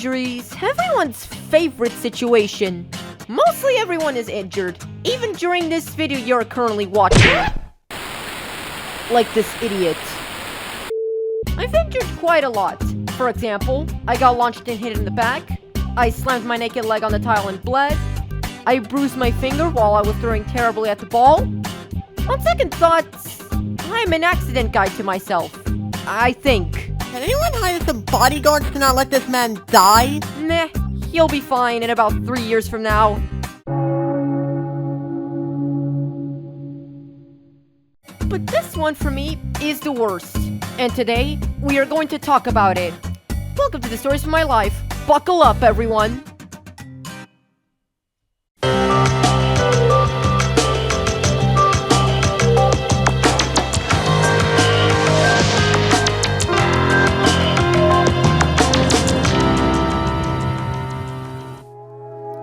injuries, everyone's favorite situation. Mostly everyone is injured, even during this video you're currently watching. Like this idiot. I've injured quite a lot. For example, I got launched and hit in the back. I slammed my naked leg on the tile and bled. I bruised my finger while I was throwing terribly at the ball. On second thoughts, I'm an accident guy to myself. I think. Can anyone hire some bodyguards to not let this man die? Meh, he'll be fine in about 3 years from now. But this one for me is the worst. And today, we are going to talk about it. Welcome to the stories of my life. Buckle up, everyone.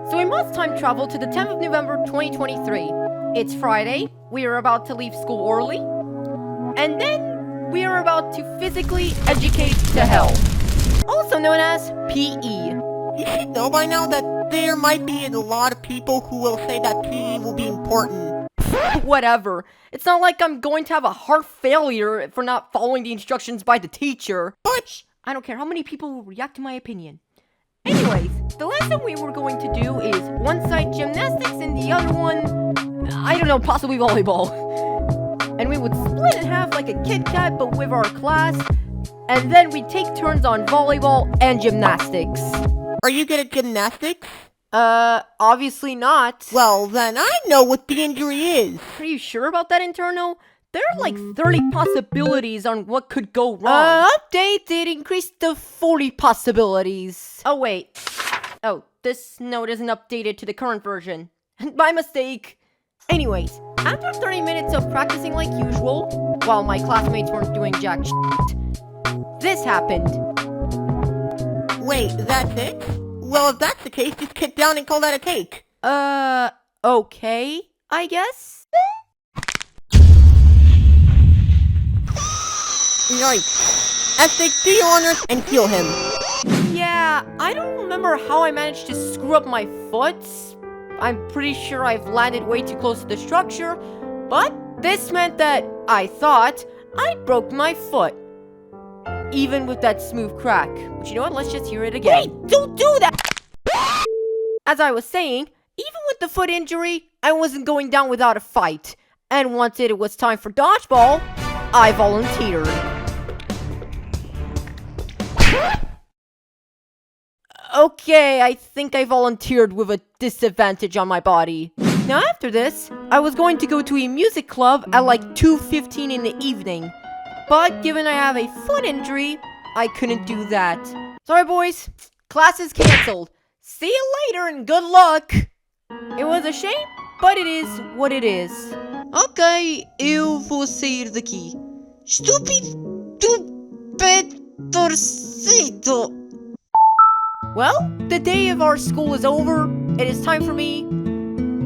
So we must time travel to the 10th of November 2023. It's Friday, we are about to leave school early, and then we are about to physically educate to hell. Also known as PE. You should know by now that there might be a lot of people who will say that PE will be important. Whatever. It's not like I'm going to have a heart failure for not following the instructions by the teacher. But I don't care how many people will react to my opinion. Anyways, the lesson we were going to do is one side gymnastics and the other one, I don't know, possibly volleyball. And we would split in half like a Kit Kat, but with our class. And then we'd take turns on volleyball and gymnastics. are you good at gymnastics? Obviously not. Well, then I know what the injury is. Are you sure about that, Interno? There are like 30 possibilities on what could go wrong. Update, it increased to 40 possibilities. Oh, wait. Oh, this note isn't updated to the current version. My mistake. Anyways, after 30 minutes of practicing like usual, while my classmates weren't doing jack shit, this happened. Wait, that's it? Well, if that's the case, just get down and call that a cake. Okay, I guess? Yikes. Essex, do your honors and heal him. Yeah, I don't remember how I managed to screw up my foot. I'm pretty sure I've landed way too close to the structure, but this meant that I thought I broke my foot. Even with that smooth crack. But you know what? Let's just hear it again. Wait, don't do that! As I was saying, even with the foot injury, I wasn't going down without a fight. And once it was time for dodgeball, I volunteered. Okay, I think I volunteered with a disadvantage on my body. Now after this, I was going to go to a music club at like 2:15 in the evening. But given I have a foot injury, I couldn't do that. Sorry boys, class is cancelled. See you later and good luck! It was a shame, but it is what it is. Ok, eu vou sair daqui. Estúpido, torcido. Well, the day of our school is over. It is time for me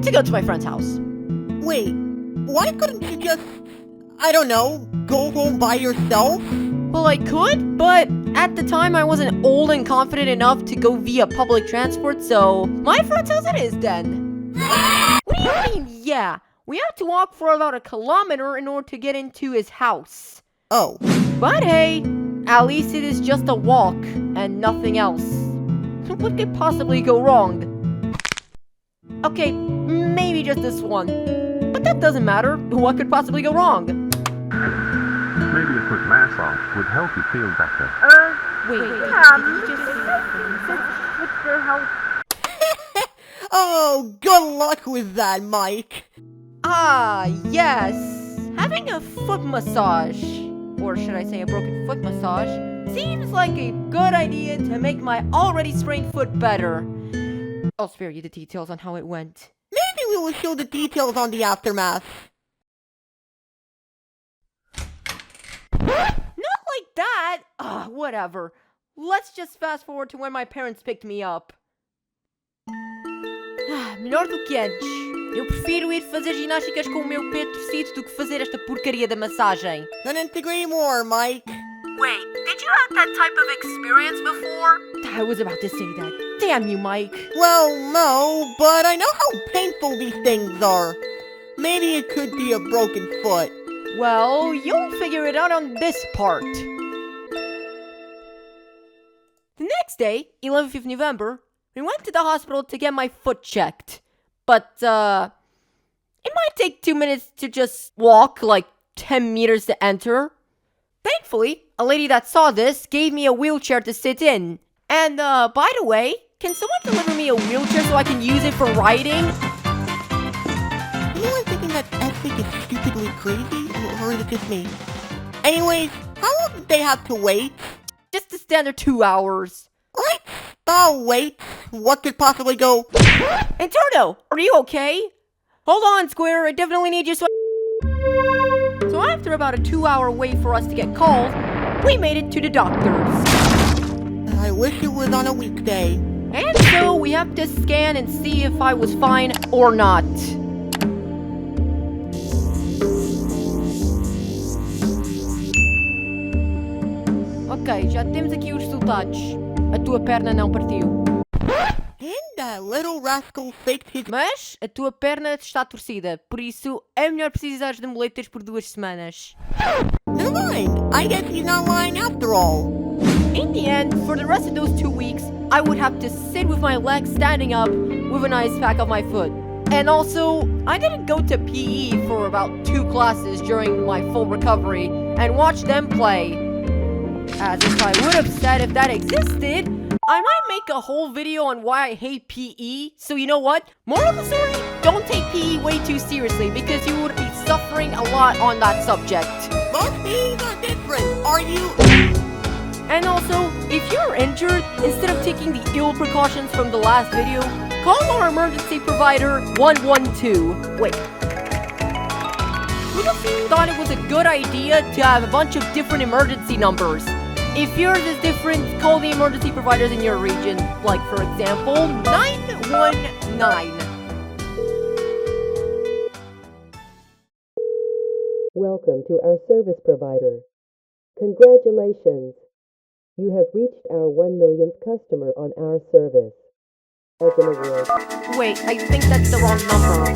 to go to my friend's house. Wait, why couldn't you just, I don't know, go home by yourself? Well, I could, but at the time I wasn't old and confident enough to go via public transport, so my friend's house it is then. What do you mean, yeah? We had to walk for about 1 kilometer in order to get into his house. Oh. But hey, at least it is just a walk and nothing else. What could possibly go wrong? Okay, maybe just this one. But that doesn't matter. What could possibly go wrong? Maybe a quick massage would help you feel better. Wait, did you just What the hell? Oh, good luck with that, Mike. Ah, yes. Having a foot massage, or should I say a broken foot massage, seems like a good idea to make my already sprained foot better. I'll spare you the details on how it went. Maybe we will show the details on the aftermath. Not like that! Whatever. Let's just fast forward to when my parents picked me up. Melhor do que antes. Eu prefiro ir fazer ginásticas com o meu pé torcido do que fazer esta porcaria da massagem. Couldn't agree more, Mike. Wait, did you had that type of experience before? I was about to say that. Damn you, Mike. Well, no, but I know how painful these things are. Maybe it could be a broken foot. Well, you'll figure it out on this part. The next day, 11th of November, we went to the hospital to get my foot checked. But, it might take 2 minutes to just walk, like 10 meters to enter. Thankfully, a lady that saw this gave me a wheelchair to sit in. And, by the way, can someone deliver me a wheelchair so I can use it for riding? Anyone thinking that Essex is stupidly crazy? Or is it just me? Anyways, how long did they have to wait? Just a standard 2 hours. What? Oh, wait. What could possibly go? Antonio, are you okay? Hold on, Square, I definitely need you so after about a 2-hour wait for us to get called, we made it to the doctor's. I wish it was on a weekday. And so we have to scan and see if I was fine or not. Ok, já temos aqui os resultados. A tua perna não partiu. And that little rascal faked his... Mas a tua perna está torcida, por isso é melhor precisares de muletas por 2 semanas. Never mind. I guess he's not lying after all. In the end, for the rest of those 2 weeks, I would have to sit with my legs standing up with an ice pack on my foot. And also, I didn't go to PE for about 2 classes during my full recovery and watch them play. As if I would have said if that existed, I might make a whole video on why I hate PE. So you know what? Moral of the story, don't take PE way too seriously because you would be suffering a lot on that subject. Most things are different, are you? And also, if you're injured, instead of taking the ill precautions from the last video, call our emergency provider 112. Wait. Who just thought it was a good idea to have a bunch of different emergency numbers? If yours is different, call the emergency providers in your region. Like, for example, 919. Welcome to our service provider. Congratulations! You have reached our 1 millionth customer on our service. As an award. Wait, I think that's the wrong number.